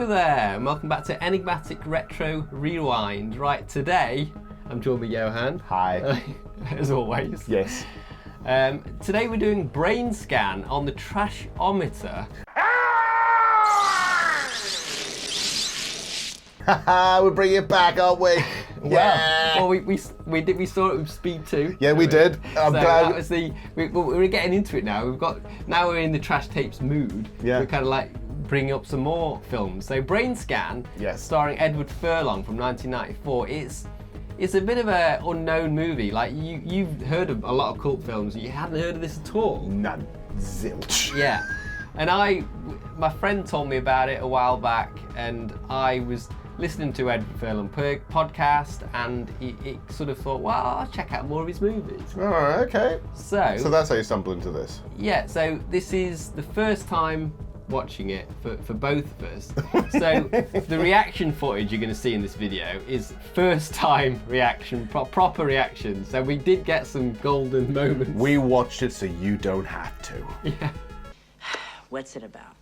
Hello there, and welcome back to Enigmatic Retro Rewind. Right, today I'm joined with Johann. Hi. As always. Yes. Today we're doing Brainscan on the Trashometer. We're bringing it back, aren't we? Yeah. Well, we saw it with Speed 2. Yeah, we did. I'm glad. That was we're getting into it now. Now we're in the trash tapes mood. Yeah. We're kind of like bringing up some more films. So Brainscan, yes, starring Edward Furlong from 1994. It's a bit of an unknown movie. Like you've heard of a lot of cult films. You hadn't heard of this at all. None. Zilch. Yeah. And my friend told me about it a while back, and I was listening to Edward Furlong podcast, and it sort of thought, well, I'll check out more of his movies. Oh, okay. So that's how you stumbled into this. Yeah, so this is the first time watching it for both of us. So the reaction footage you're going to see in this video is first time reaction, proper reaction. So we did get some golden moments. We watched it so you don't have to. Yeah. What's it about?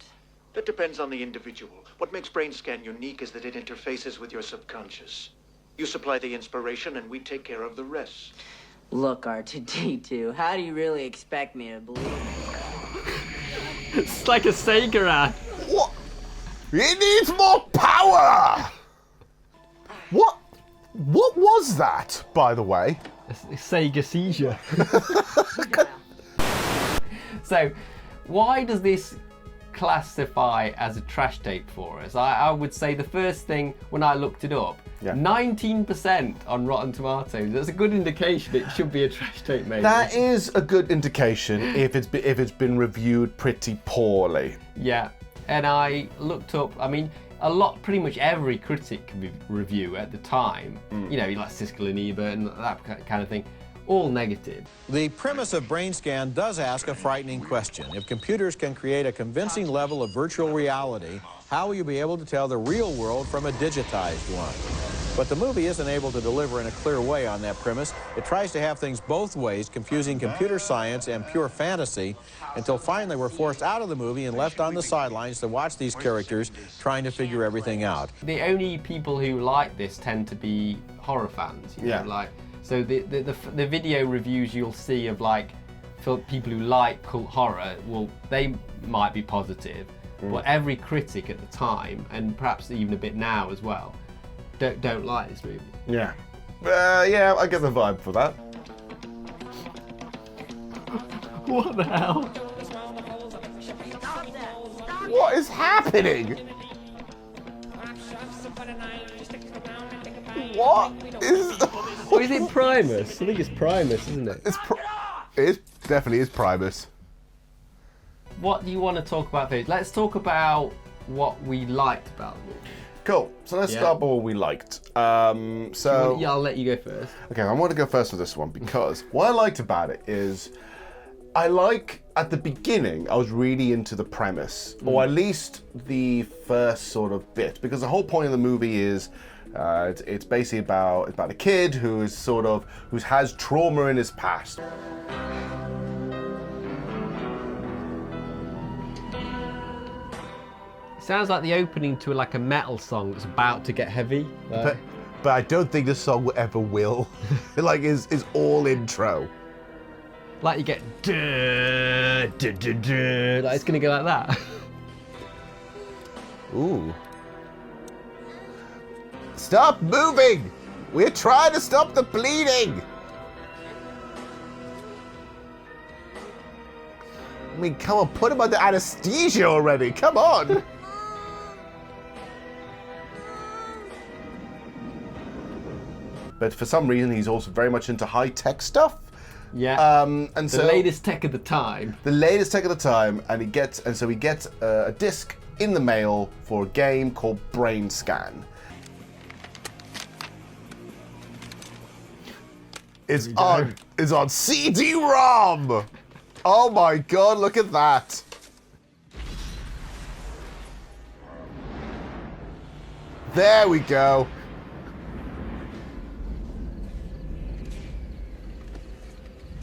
That depends on the individual. What makes Brainscan unique is that it interfaces with your subconscious. You supply the inspiration and we take care of the rest. Look, R2-D2, how do you really expect me to believe it? It's like a Sega ad. What? It needs more power! What was that, by the way? A Sega seizure. So, why does this classify as a trash tape for us? I would say the first thing when I looked it up, 19% on Rotten Tomatoes. That's a good indication it should be a trash tape, maybe. That is a good indication if it's been reviewed pretty poorly. Yeah, and I looked up. I mean, pretty much every critic review at the time, you know, like Siskel and Ebert and that kind of thing, all negative. The premise of Brainscan does ask a frightening question. If computers can create a convincing level of virtual reality, how will you be able to tell the real world from a digitized one? But the movie isn't able to deliver in a clear way on that premise. It tries to have things both ways, confusing computer science and pure fantasy, until finally we're forced out of the movie and left on the sidelines to watch these characters trying to figure everything out. The only people who like this tend to be horror fans, you know, like. So the video reviews you'll see of like for people who like cult horror, well, they might be positive, but every critic at the time, and perhaps even a bit now as well, don't like this movie. Yeah. Yeah, I get the vibe for that. What the hell? What is happening? What is... Oh, is it Primus? I think it's Primus, isn't it? It definitely is Primus. What do you want to talk about first? Let's talk about what we liked about the movie. Cool. So let's start by what we liked. I'll let you go first. Okay, I want to go first for this one because what I liked about it is at the beginning, I was really into the premise, or at least the first sort of bit, because the whole point of the movie is it's basically about a kid who has trauma in his past. Sounds like the opening to like a metal song that's about to get heavy. But I don't think this song ever will. Like is all intro. Like you get duh, duh, duh, duh, like it's gonna go like that. Ooh. Stop moving! We're trying to stop the bleeding! I mean, come on, put him under anesthesia already, come on! But for some reason, he's also very much into high-tech stuff. Yeah. And the latest tech of the time. The latest tech of the time, and he gets a disc in the mail for a game called Brainscan. It's on CD-ROM! Oh my god, look at that! There we go.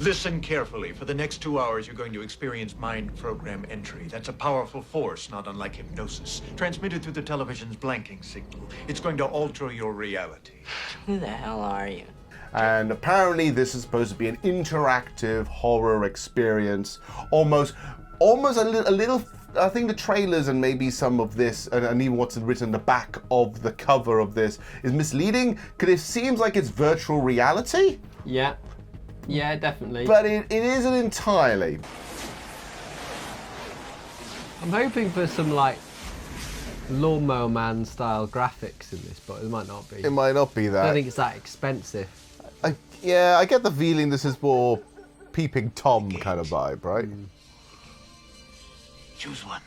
Listen carefully. For the next 2 hours, you're going to experience mind program entry. That's a powerful force, not unlike hypnosis, transmitted through the television's blanking signal. It's going to alter your reality. Who the hell are you? And apparently this is supposed to be an interactive horror experience, almost a little. I think the trailers and maybe some of this, and even what's written in the back of the cover of this, is misleading because it seems like it's virtual reality. Yeah. Yeah, definitely. But it isn't entirely. I'm hoping for some like Lawnmower Man style graphics in this, but it might not be. It might not be I that. don't think it's that expensive. I get the feeling this is more Peeping Tom kind of vibe, right? Choose one.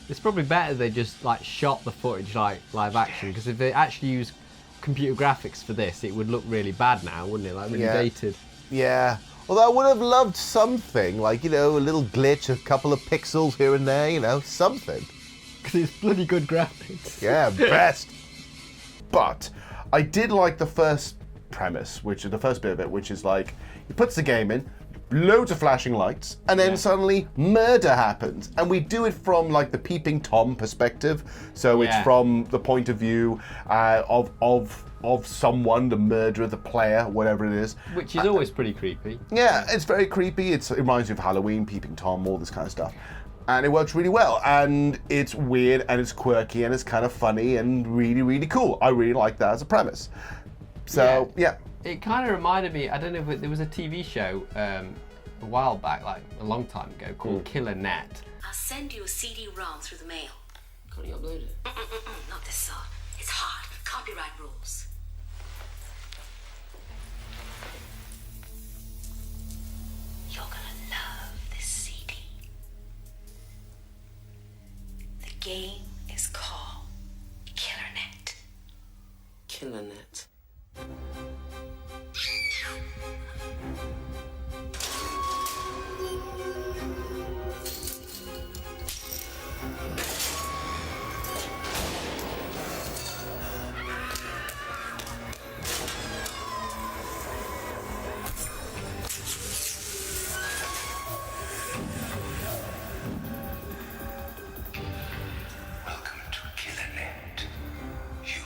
It's probably better they just like shot the footage like live action, because if they actually use computer graphics for this, it would look really bad now, wouldn't it? Like really dated. Yeah. Although I would have loved something, like, a little glitch, a couple of pixels here and there, something. Because it's bloody good graphics. Yeah, best. But I did like the first premise, which is the first bit of it, which is like, he puts the game in, loads of flashing lights, and then suddenly murder happens. And we do it from like the Peeping Tom perspective. So it's from the point of view of someone, the murderer, the player, whatever it is. Which is always pretty creepy. Yeah, it's very creepy. It reminds you of Halloween, Peeping Tom, all this kind of stuff. And it works really well. And it's weird and it's quirky and it's kind of funny and really, really cool. I really like that as a premise. So, yeah. It kind of reminded me, I don't know if there was a TV show a while back, like a long time ago, called Killer Net. I'll send you a CD-ROM through the mail. Can't you upload it? Not this sort. It's hard. Copyright rules. You're gonna love this CD. The game is called Killer Net. Killer Net. Welcome to Killer Net. You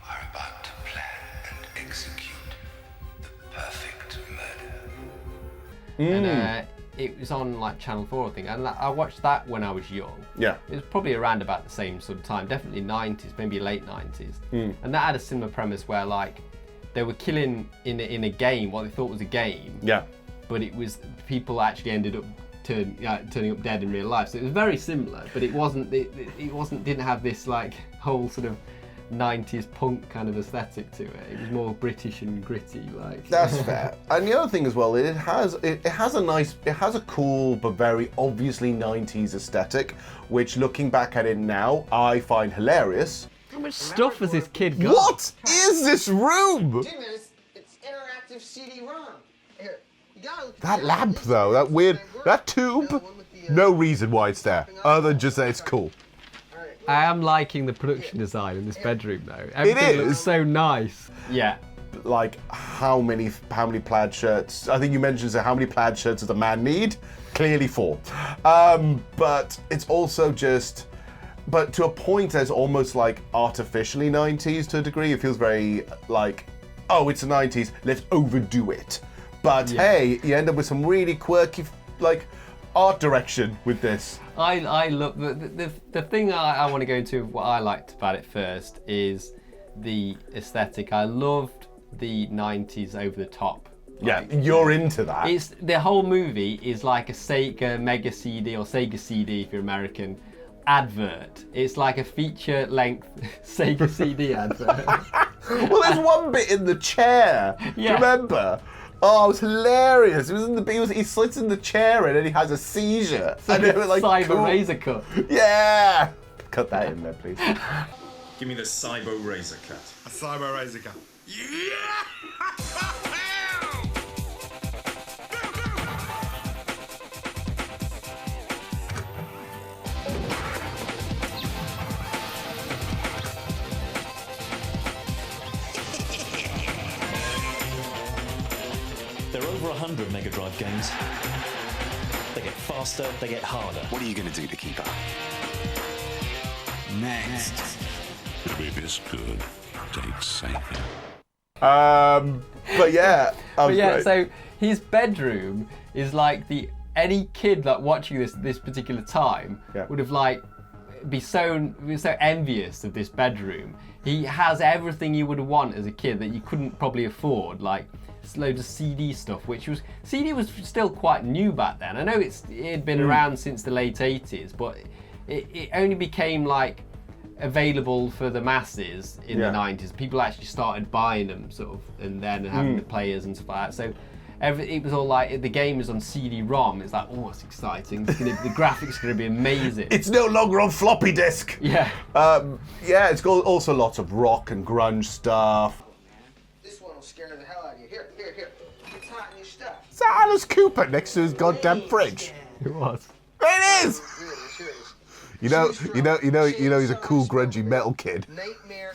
are about to plan and execute the perfect murder. And it was on like Channel 4, I think, and I watched that when I was young. Yeah. It was probably around about the same sort of time, definitely 90s, maybe late 90s. And that had a similar premise where like they were killing in a game, what they thought was a game. Yeah. But it was, people actually ended up turning up dead in real life. So it was very similar, but it didn't have this like whole sort of 90s punk kind of aesthetic to it. It was more British and gritty, like. That's fair. And the other thing as well, it has a cool but very obviously 90s aesthetic, which looking back at it now, I find hilarious. How much stuff has this kid got? What is this room? It's interactive CD-ROM. Here, you gotta look. That lamp though, that tube, no reason why it's there, other than just that it's cool. I am liking the production design in this bedroom though. Everything looks so nice. Yeah. Like how many plaid shirts? I think you mentioned, so how many plaid shirts does a man need? Clearly 4. But it's also just, but to a point that's almost like artificially 90s to a degree. It feels very like, oh, it's the 90s, let's overdo it. But hey, you end up with some really quirky like art direction with this. I love the thing I want to go into, what I liked about it first, is the aesthetic. I loved the 90s over the top. Yeah, you're into that. It's the whole movie is like a Sega Mega CD or Sega CD if you're American advert. It's like a feature length Sega CD advert. Well, there's one bit in the chair. Do you remember? Oh, it was hilarious. He sits in the chair and then he has a seizure. And it was like Cyber Razor cut. Yeah. Cut that in there, please. Give me the Cyber Razor cut. A Cyber Razor cut. There are over 100 Mega Drive games. They get faster, they get harder. What are you going to do to keep up? Next. To be this good takes Savior. But yeah, great. So his bedroom is like any kid that watching this particular time would have like be so envious of this bedroom. He has everything you would want as a kid that you couldn't probably afford, like loads of CD stuff, CD was still quite new back then. I know it had been around since the late 80s, but it only became like available for the masses in the 90s. People actually started buying them sort of, and then having the players and stuff like that. So it was all like, the game is on CD-ROM. It's like, oh, it's exciting. The graphics are going to be amazing. It's no longer on floppy disk. Yeah. It's got also lots of rock and grunge stuff. This one will scare the hell out of you. Here. It's hot in your stuff. It's Alice Cooper next to his goddamn fridge. It was. It is. Here it is. You know, he's a cool, grungy metal kid.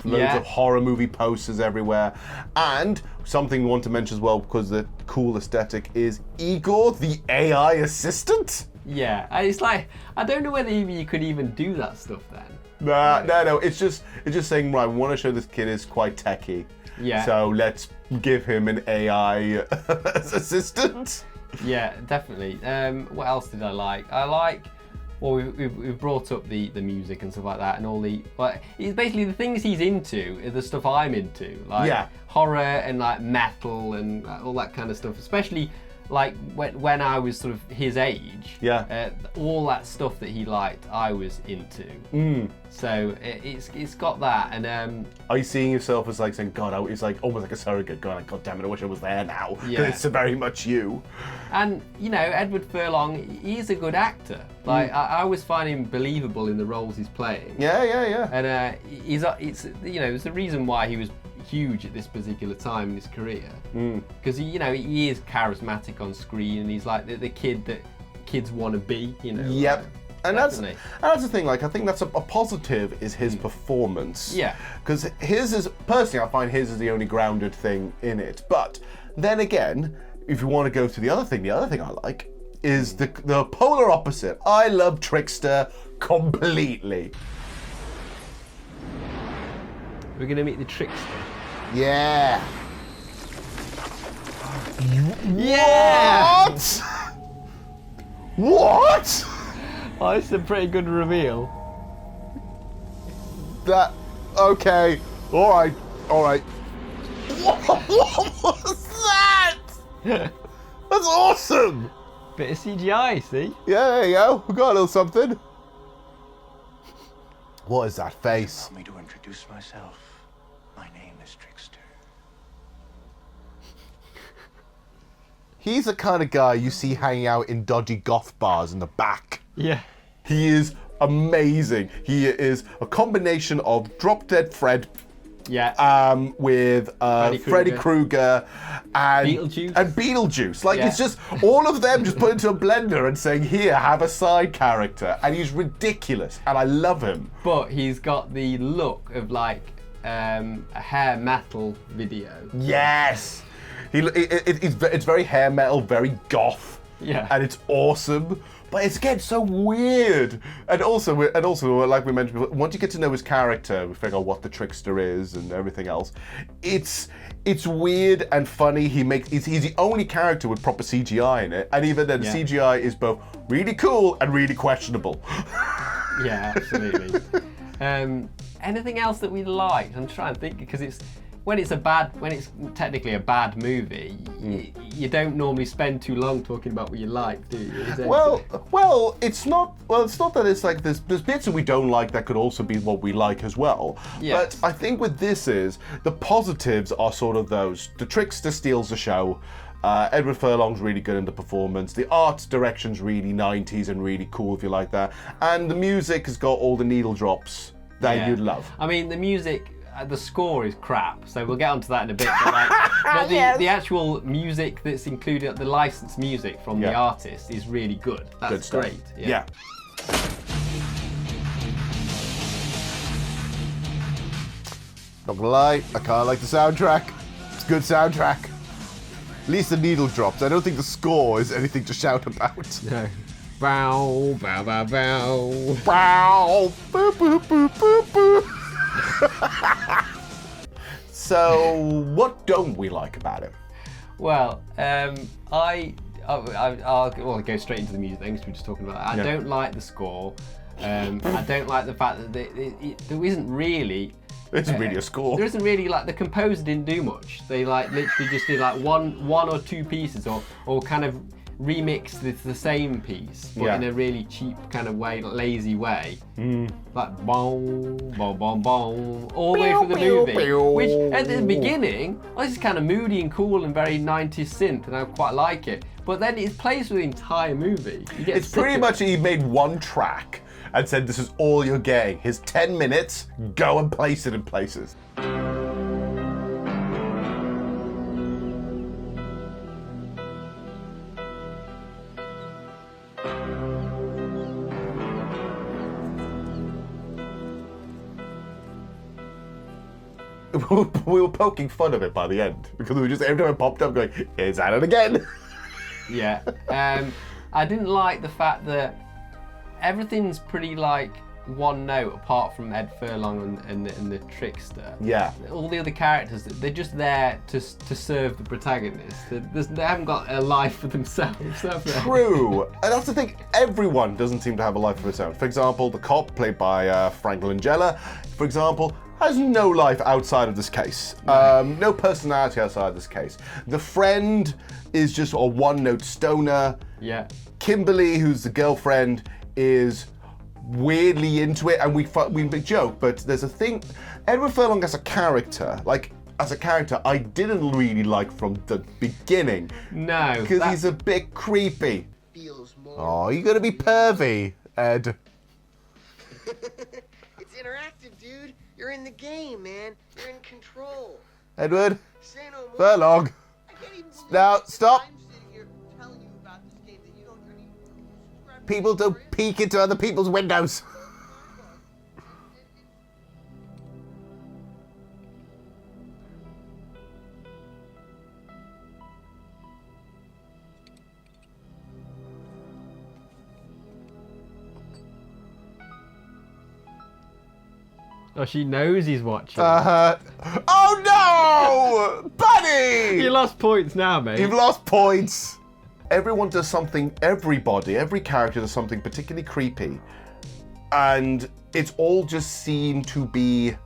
Loads of horror movie posters everywhere. And something we want to mention as well, because the cool aesthetic, is Igor, the AI assistant. Yeah, and it's like, I don't know whether you could even do that stuff then. No. It's just saying, right, we want to show this kid is quite techie. Yeah. So let's give him an AI assistant. Yeah, definitely. What else did I like? Well, we've brought up the music and stuff like that, and all it's basically the things he's into are the stuff I'm into, like horror and like metal and all that kind of stuff. Especially like when I was sort of his age, all that stuff that he liked, I was into. So it's got that. And are you seeing yourself as like saying, God, it's like almost like a surrogate going, God damn it, I wish I was there now, because it's very much you. And Edward Furlong, he's a good actor. Like I always find him believable in the roles he's playing. Yeah. And it's the reason why he was huge at this particular time in his career, because he is charismatic on screen, and he's like the kid that kids want to be. Yep. And definitely. that's the thing. Like, I think that's a positive is his performance. Yeah. Because his is, personally, I find his is the only grounded thing in it. But then again, if you want to go to the other thing I like is the polar opposite. I love Trickster completely. We're gonna meet the Trickster. Yeah. Yeah. What? Oh, it's a pretty good reveal. Okay. All right. What was that? That's awesome. Bit of CGI, see? Yeah, there you go. We got a little something. What is that face? Allow me to introduce myself. My name is Trickster. He's the kind of guy you see hanging out in dodgy goth bars in the back. Yeah. He is amazing. He is a combination of Drop Dead Fred with Freddy Krueger and Beetlejuice. Like, it's just all of them just put into a blender and saying, here, have a side character. And he's ridiculous, and I love him. But he's got the look of like a hair metal video. Yes. It's very hair metal, very goth. Yeah. And it's awesome. But it's getting so weird. And also, like we mentioned before, once you get to know his character, we figure out what the Trickster is and everything else. It's weird and funny. He's the only character with proper CGI in it, and even then, CGI is both really cool and really questionable. Yeah, absolutely. Anything else that we liked? I'm trying to think, because when it's technically a bad movie, you don't normally spend too long talking about what you like, do you? Well, it's not that it's like there's bits that we don't like that could also be what we like as well. Yes. But I think with this is the positives are sort of those. The Trickster steals the show. Edward Furlong's really good in the performance. The art direction's really 90s and really cool if you like that. And the music has got all the needle drops that you'd love. I mean, the music, the score is crap, so we'll get onto that in a bit. But the actual music that's included, the licensed music from the artist, is really good. That's good great. Yeah. Not gonna lie, I kinda like the soundtrack. It's a good soundtrack. At least the needle drops. I don't think the score is anything to shout about. No. Bow, bow, bow, bow. Bow, boo, boo, boo, boo, boo. So, what don't we like about it? Well, I'll go straight into the music then, because we were just talking about that. I don't like the score. I don't like the fact that there isn't really... There isn't really a score. There isn't really, like, the composer didn't do much. They, like, literally just did, like, one or two pieces or kind of remixed the same piece, but in a really cheap kind of way, lazy way. Like, boom, boom, boom, boom, all the way through the movie. Which, at the beginning, this is kind of moody and cool and very 90s synth, and I quite like it. But then it plays for the entire movie. It's pretty much he made one track and said, this is all you're getting. Here's 10 minutes, go and place it in places. We were poking fun of it by the end because we were just every time it popped up going, "It's at it again." Yeah, I didn't like the fact that everything's pretty like one note apart from Ed Furlong and the trickster. Yeah. All the other characters, they're just there to serve the protagonist. They haven't got a life for themselves, have they? True, and that's the thing. Everyone doesn't seem to have a life of its own. For example, the cop played by Frank Langella, for example, has no life outside of this case. No personality outside of this case. The friend is just a one-note stoner. Yeah. Kimberly, who's the girlfriend, is weirdly into it, and we big joke, but there's a thing. Edward Furlong as a character, I didn't really like from the beginning. No. Because he's a bit creepy. Oh, you gotta be pervy, Ed. It's interactive, dude. You're in the game, man. You're in control. Edward Furlong. Now, stop. People don't peek into other people's windows. Oh, she knows he's watching. Oh no! Buddy! You lost points now, mate. You've lost points. Everyone does something, every character does something particularly creepy. And it's all just seen to be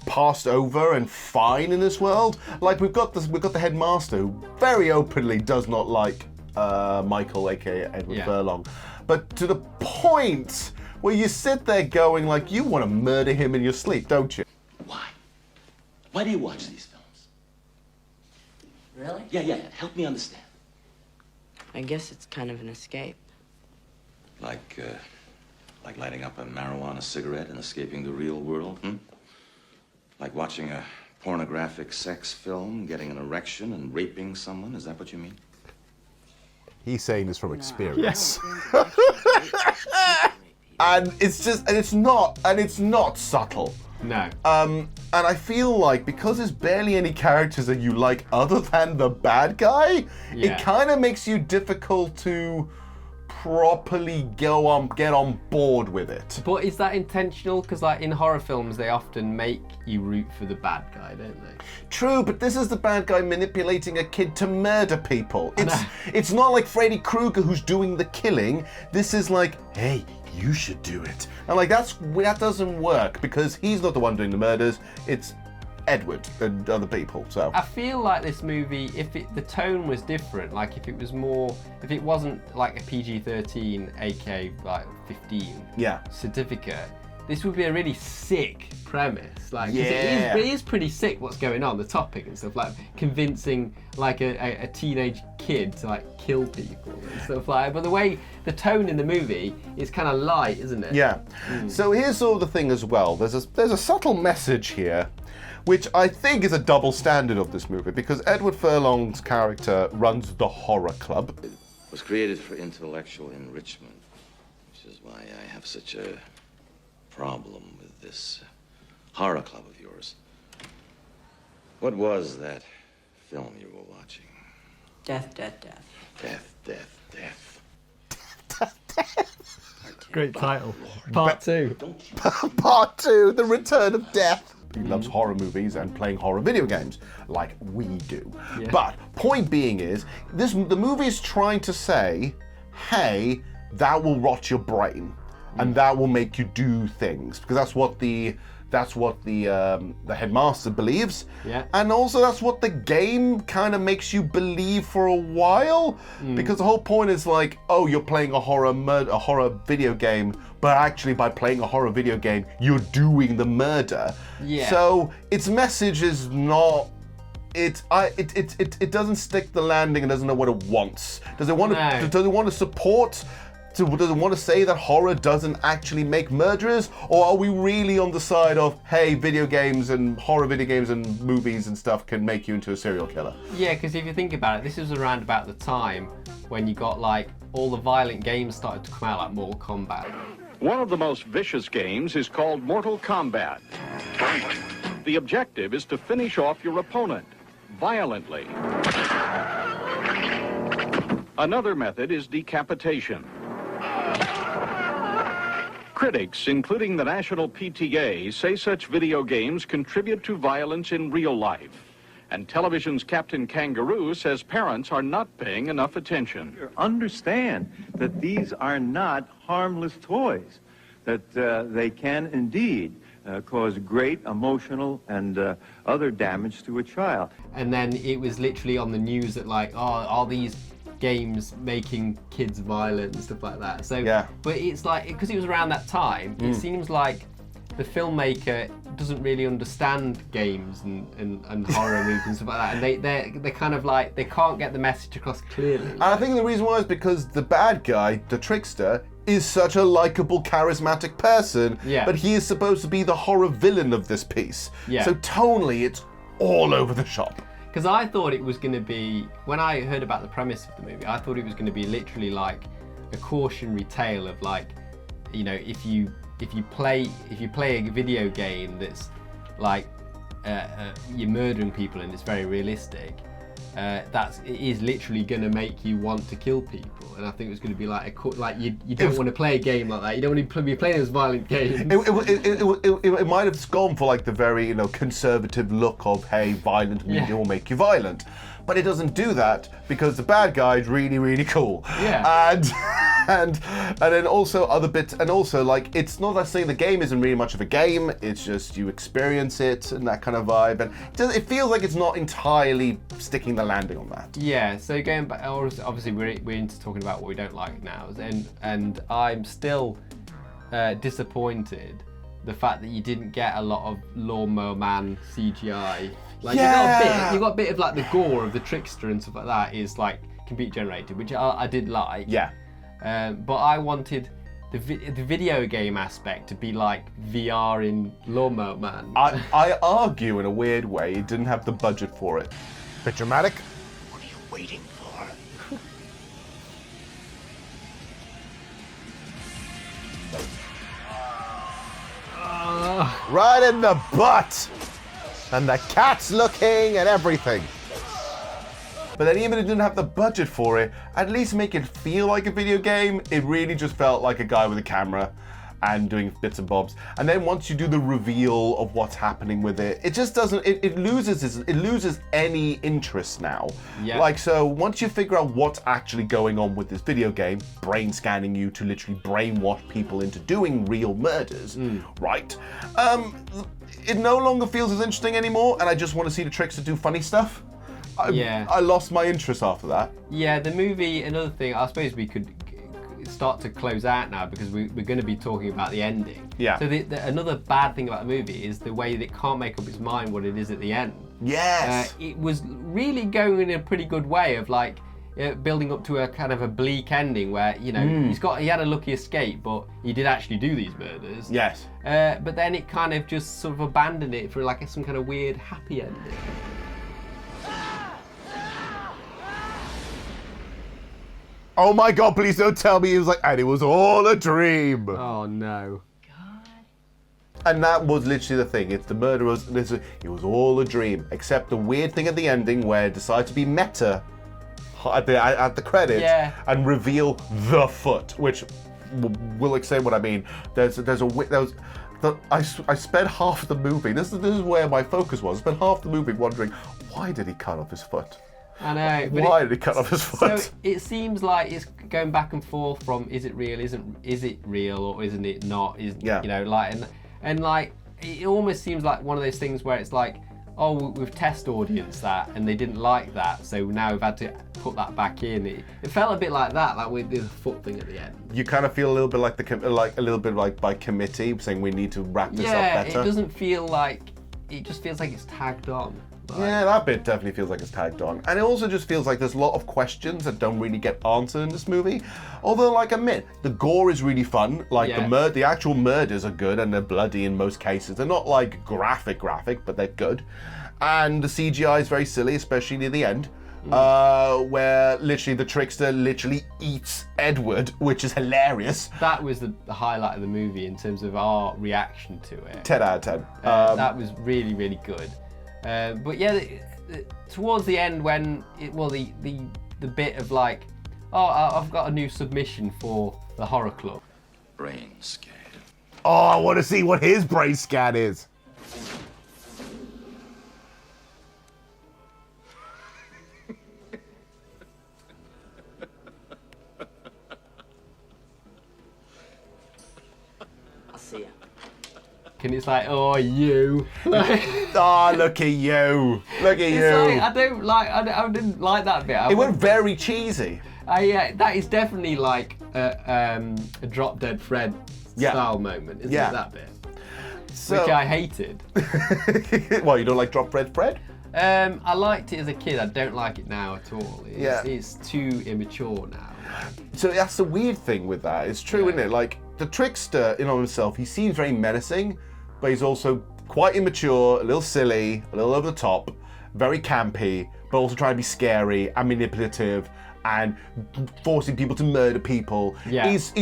passed over and fine in this world. Like we've got the headmaster who very openly does not like Michael, aka Edward Furlong. But to the point where you sit there going like, you want to murder him in your sleep, don't you? Why? Why do you watch these films? Really? Yeah. Help me understand. I guess it's kind of an escape. Like lighting up a marijuana cigarette and escaping the real world, Like watching a pornographic sex film, getting an erection and raping someone, is that what you mean? He's saying this from experience. And it's not subtle. No. And I feel like because there's barely any characters that you like other than the bad guy, it kind of makes you difficult to properly get on board with it. But is that intentional? Because like in horror films, they often make you root for the bad guy, don't they? True, but this is the bad guy manipulating a kid to murder people. It's not like Freddy Krueger who's doing the killing. This is like, hey, you should do it. And like that doesn't work because he's not the one doing the murders. It's Edward and other people. So I feel like this movie, if the tone was different, like if it wasn't like a PG-13, AK like 15 certificate, this would be a really sick premise. Like, 'cause it is pretty sick what's going on, the topic and stuff, like convincing like a teenage kid to like kill people and stuff like that. But the way the tone in the movie is kind of light, isn't it? Yeah. So here's sort of the thing as well. There's a subtle message here, which I think is a double standard of this movie, because Edward Furlong's character runs the horror club. It was created for intellectual enrichment, which is why I have such a problem with this horror club of yours. What was that film you were watching? Death, death, death. Death, death, death. Great title. Part 2. Part 2, The Return of Death. He loves horror movies and playing horror video games, like we do. Yeah. But point being is, the movie is trying to say, hey, that will rot your brain, and that will make you do things, because that's what the headmaster believes. Yeah. And also that's what the game kind of makes you believe for a while, because the whole point is like, oh, you're playing a horror video game, but actually by playing a horror video game, you're doing the murder. Yeah. So its message is not. It doesn't stick the landing and doesn't know what it wants. Does it want to? Does it want to support? Does it want to say that horror doesn't actually make murderers, or are we really on the side of, hey, video games and horror video games and movies and stuff can make you into a serial killer? Yeah, because if you think about it, this was around about the time when you got like all the violent games started to come out, like Mortal Kombat. One of the most vicious games is called Mortal Kombat. The objective is to finish off your opponent violently. Another method is decapitation. Critics, including the National PTA, say such video games contribute to violence in real life. And television's Captain Kangaroo says parents are not paying enough attention. Understand that these are not harmless toys, that they can indeed cause great emotional and other damage to a child. And then it was literally on the news that like, oh, are these games making kids violent and stuff like that? So, yeah. But it's like, because it was around that time, it seems like the filmmaker doesn't really understand games and horror movies and stuff like that, and they're kind of like, they can't get the message across clearly. And I think the reason why is because the bad guy, the trickster, is such a likable, charismatic person, but he is supposed to be the horror villain of this piece. Yeah. So tonally, it's all over the shop. Because I thought it was going to be, when I heard about the premise of the movie, I thought it was going to be literally like a cautionary tale of like, you know, if you play a video game that's like you're murdering people and it's very realistic, it is literally going to make you want to kill people. And I think it was going to be like you don't want to play a game like that. You don't want to be playing those violent games. It might have gone for like the very conservative look of, hey, violent media will make you violent, but it doesn't do that because the bad guy is really, really cool. Yeah. And then also other bits, and also like, it's not that saying the game isn't really much of a game, it's just you experience it and that kind of vibe, and it feels like it's not entirely sticking the landing on that. Yeah, so going back, obviously we're into talking about what we don't like now, and I'm still disappointed the fact that you didn't get a lot of Lawnmower Man CGI. Like you got a bit of like the gore of the trickster and stuff like that is like computer generated, which I did like. Yeah. But I wanted the video game aspect to be like VR in Lawnmower Man. I argue in a weird way it didn't have the budget for it. Bit dramatic. What are you waiting for? Right in the butt! And the cat's looking and everything. But then even if it didn't have the budget for it, at least make it feel like a video game. It really just felt like a guy with a camera and doing bits and bobs. And then once you do the reveal of what's happening with it, it just doesn't, it loses any interest now. Yeah. Like, so once you figure out what's actually going on with this video game, brain scanning you to literally brainwash people into doing real murders, right? It no longer feels as interesting anymore, and I just want to see the trickster do funny stuff. I lost my interest after that. Yeah, the movie, another thing, I suppose we could start to close out now because we're going to be talking about the ending. Yeah. So another bad thing about the movie is the way that it can't make up its mind what it is at the end. Yes. It was really going in a pretty good way of like building up to a kind of a bleak ending where, you know, he had a lucky escape, but he did actually do these murders. Yes. But then it kind of just sort of abandoned it for like some kind of weird happy ending. Oh my God, please don't tell me it was like, and it was all a dream. Oh no. And that was literally the thing. It's the murderers. It was all a dream, except the weird thing at the ending where it decided to be meta at the credits and reveal the foot, which will explain what I mean. I spent half the movie. This is where my focus was. I spent half the movie wondering, why did he cut off his foot? I know. Why did he cut off his foot? So it seems like it's going back and forth from is it real, is it real, or isn't it not? You know, like and like it almost seems like one of those things where it's like, oh, we've test audience that and they didn't like that, so now we've had to put that back in. It felt a bit like that, like with the foot thing at the end. You kind of feel a little bit like by committee saying we need to wrap this up better. Yeah, it doesn't feel like, it just feels like it's tagged on. Yeah, that bit definitely feels like it's tagged on. And it also just feels like there's a lot of questions that don't really get answered in this movie. Although, like I admit, the gore is really fun. Like the actual murders are good and they're bloody in most cases. They're not like graphic, but they're good. And the CGI is very silly, especially near the end. Where literally the trickster literally eats Edward, which is hilarious. That was the highlight of the movie in terms of our reaction to it. 10 out of 10. That was really, really good. But yeah, towards the end when the bit of like, oh, I've got a new submission for the horror club. Brainscan. Oh, I want to see what his brain scan is. And it's like, oh, you. Oh, look at you. Look at you. Like, I didn't like that bit. It went very cheesy. That is definitely like a Drop Dead Fred style moment, isn't it, that bit? Which I hated. Well, you don't like Drop Dead Fred? I liked it as a kid. I don't like it now at all. It's too immature now. So that's the weird thing with that. It's true, isn't it? Like, the trickster in on himself, he seems very menacing, but he's also quite immature, a little silly, a little over the top, very campy, but also trying to be scary and manipulative and forcing people to murder people. Yeah. He's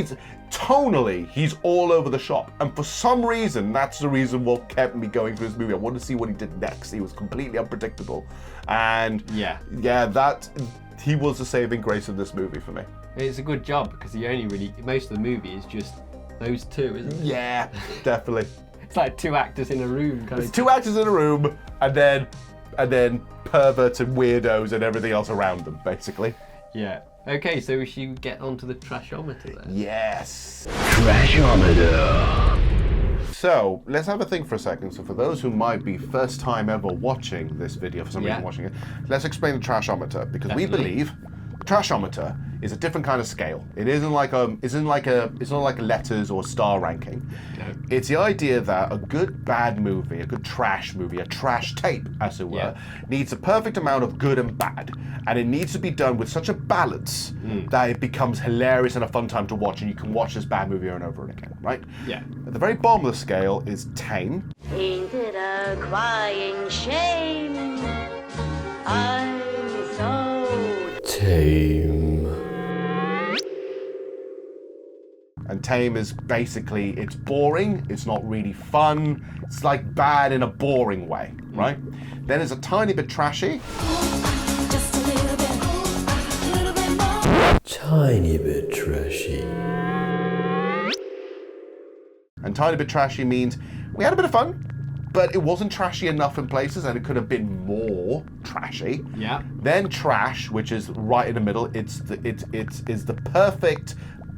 tonally, he's all over the shop. And for some reason, that's the reason what kept me going through this movie. I wanted to see what he did next. He was completely unpredictable. And he was the saving grace of this movie for me. It's a good job because most of the movie is just those two, isn't it? Yeah, definitely. It's like two actors in a room. It's two actors in a room, and then perverts and weirdos and everything else around them, basically. Yeah. Okay, so we should get onto the Trashometer then. Yes. Trashometer. So let's have a think for a second. So for those who might be first time ever watching this video, for some reason watching it, let's explain the Trashometer, because we believe Trashometer is a different kind of scale. It isn't like it's not like a letters or star ranking. No. It's the idea that a good bad movie, a good trash movie, a trash tape, as it were, needs a perfect amount of good and bad, and it needs to be done with such a balance that it becomes hilarious and a fun time to watch, and you can watch this bad movie over and over again, right? Yeah. At the very bottom of the scale is tame. Ain't it a crying shame? I'm so tame. And tame is basically, it's boring, it's not really fun, it's like bad in a boring way, right? Then there's a tiny bit trashy. just a little bit more. Tiny bit trashy. And tiny bit trashy means we had a bit of fun, but it wasn't trashy enough in places and it could have been more trashy. Yeah. Then trash, which is right in the middle, it's the perfect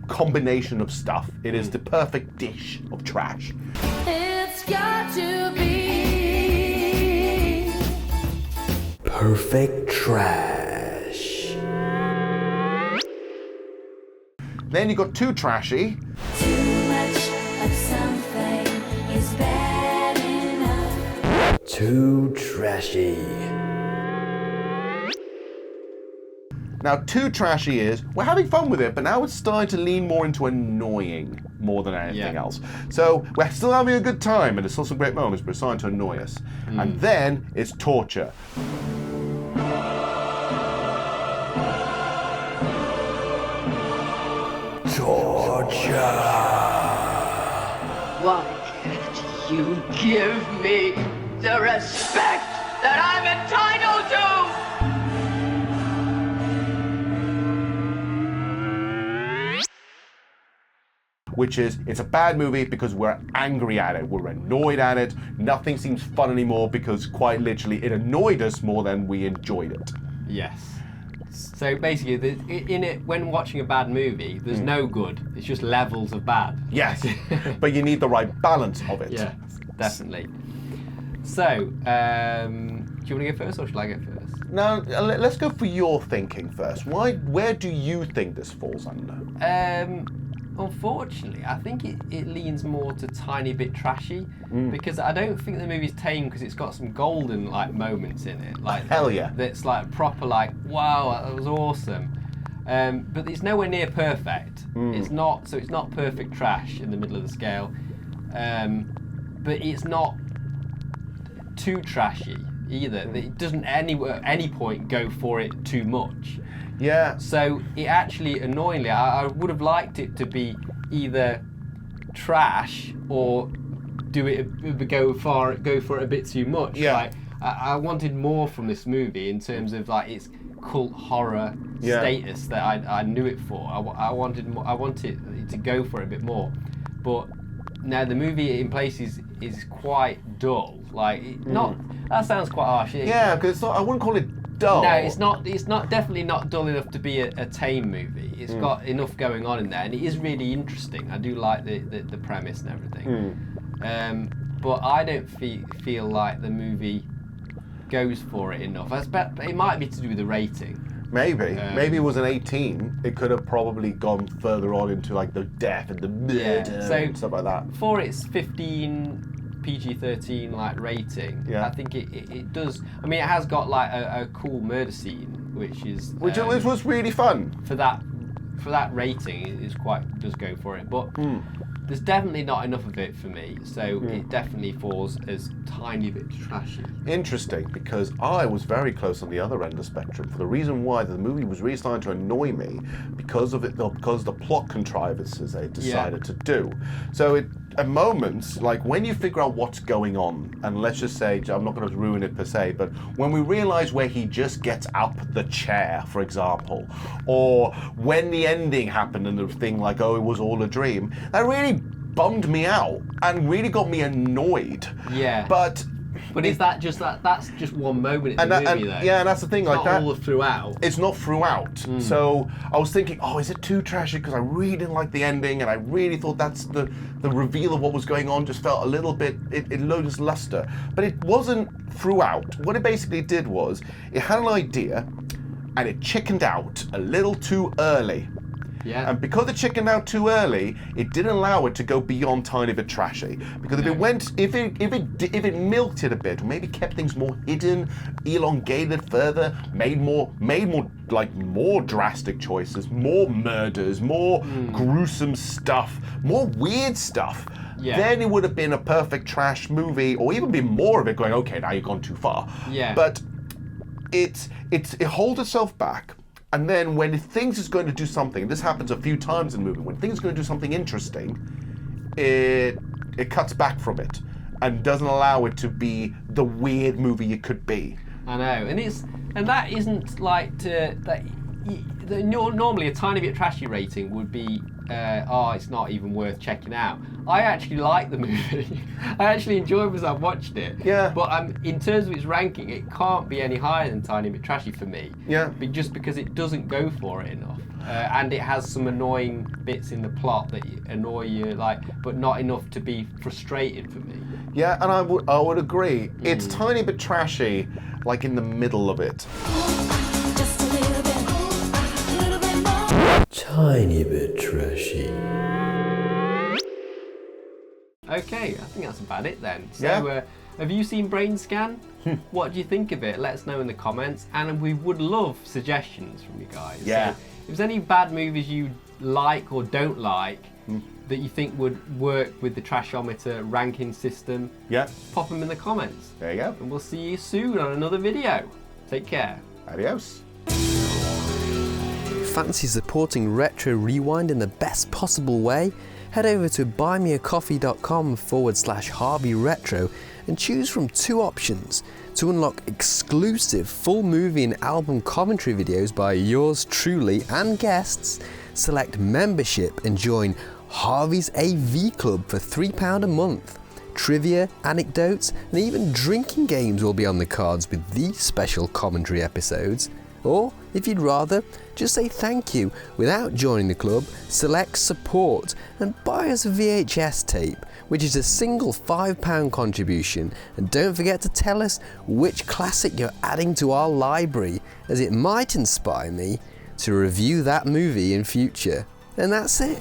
combination of stuff. It is the perfect dish of trash. It's got to be Perfect trash. Then you got too trashy. too much of something is bad enough. Too trashy. Now, too trashy is, we're having fun with it, but now it's starting to lean more into annoying more than anything else. So we're still having a good time, and there's still some great moments, but it's starting to annoy us. And then it's torture. Torture. Why can't you give me the respect that I'm entitled to? which is it's a bad movie because we're angry at it, we're annoyed at it, nothing seems fun anymore because quite literally it annoyed us more than we enjoyed it. Yes. So basically, in it, when watching a bad movie, there's no good. It's just levels of bad. Yes, but you need the right balance of it. Yeah, definitely. So, do you want to go first, or should I go first? Now, let's go for your thinking first. Where do you think this falls under? Unfortunately, I think it leans more to tiny bit trashy, because I don't think the movie's tame because it's got some golden like moments in it. Like hell yeah. That's like proper like, wow, that was awesome. But it's nowhere near perfect. It's not perfect trash in the middle of the scale. But it's not too trashy either. It doesn't at any point go for it too much. Yeah. So it actually, annoyingly, I would have liked it to be either trash or go for it a bit too much. Yeah. Like, I wanted more from this movie in terms of like its cult horror status that I knew it for. I wanted it to go for it a bit more, but now the movie in places is quite dull. Like not that sounds quite harsh. Yeah, because it's not. I wouldn't call it dull. No, it's not. It's not definitely not dull enough to be a tame movie. It's got enough going on in there, and it is really interesting. I do like the premise and everything. But I don't feel like the movie goes for it enough. It might be to do with the rating. Maybe it was an 18. It could have probably gone further on into like the death and the murder and stuff like that. For its 15 PG-13 like rating, I think it does. I mean, it has got like a cool murder scene, which was really fun for that rating. It does go for it, but there's definitely not enough of it for me. So it definitely falls as tiny bit trashy. Interesting, because I was very close on the other end of the spectrum for the reason why the movie was really starting to annoy me because of the plot contrivances they decided to do. So at moments, like when you figure out what's going on, and let's just say, I'm not going to ruin it per se, but when we realize where he just gets up the chair, for example, or when the ending happened and the thing like, oh, it was all a dream, that really bummed me out and really got me annoyed. Yeah. But is that just that's just one moment in the movie though? Yeah, and that's the thing. It's like not that. all throughout. It's not throughout. So I was thinking, oh, is it too trashy? Because I really didn't like the ending, and I really thought that's the reveal of what was going on. Just felt a little bit. It lost luster, but it wasn't throughout. What it basically did was it had an idea, and it chickened out a little too early. Yeah. And because it chickened out too early, it didn't allow it to go beyond tiny bit trashy. Because if it milked it a bit, or maybe kept things more hidden, elongated further, made more drastic choices, more murders, more gruesome stuff, more weird stuff. Yeah. Then it would have been a perfect trash movie, or even been more of it going, okay, now you've gone too far. Yeah. But it holds itself back. And then when it thinks it's going to do something, this happens a few times in the movie, when it thinks it's going to do something interesting, it cuts back from it and doesn't allow it to be the weird movie it could be. I know, and that isn't like normally a tiny bit trashy rating would be it's not even worth checking out. I actually like the movie. I actually enjoyed myself watching it. Yeah. But in terms of its ranking, it can't be any higher than tiny bit trashy for me. Yeah. Just because it doesn't go for it enough, and it has some annoying bits in the plot that annoy you, but not enough to be frustrating for me. Yeah, and I would agree. It's tiny bit trashy, like in the middle of it. Tiny bit trashy. Okay, I think that's about it then. So, have you seen Brainscan? What do you think of it? Let us know in the comments, and we would love suggestions from you guys. Yeah. So, if there's any bad movies you like or don't like that you think would work with the Trashometer ranking system, pop them in the comments. There you go. And we'll see you soon on another video. Take care. Adios. Fancy supporting Retro Rewind in the best possible way? Head over to buymeacoffee.com/Harvey Retro and choose from 2 options to unlock exclusive full movie and album commentary videos by yours truly and guests. Select membership and join Harvey's AV Club for £3 a month. Trivia, anecdotes, and even drinking games will be on the cards with these special commentary episodes. Or, if you'd rather, just say thank you without joining the club, select support and buy us a VHS tape, which is a single £5 contribution, and don't forget to tell us which classic you're adding to our library, as it might inspire me to review that movie in future. And that's it.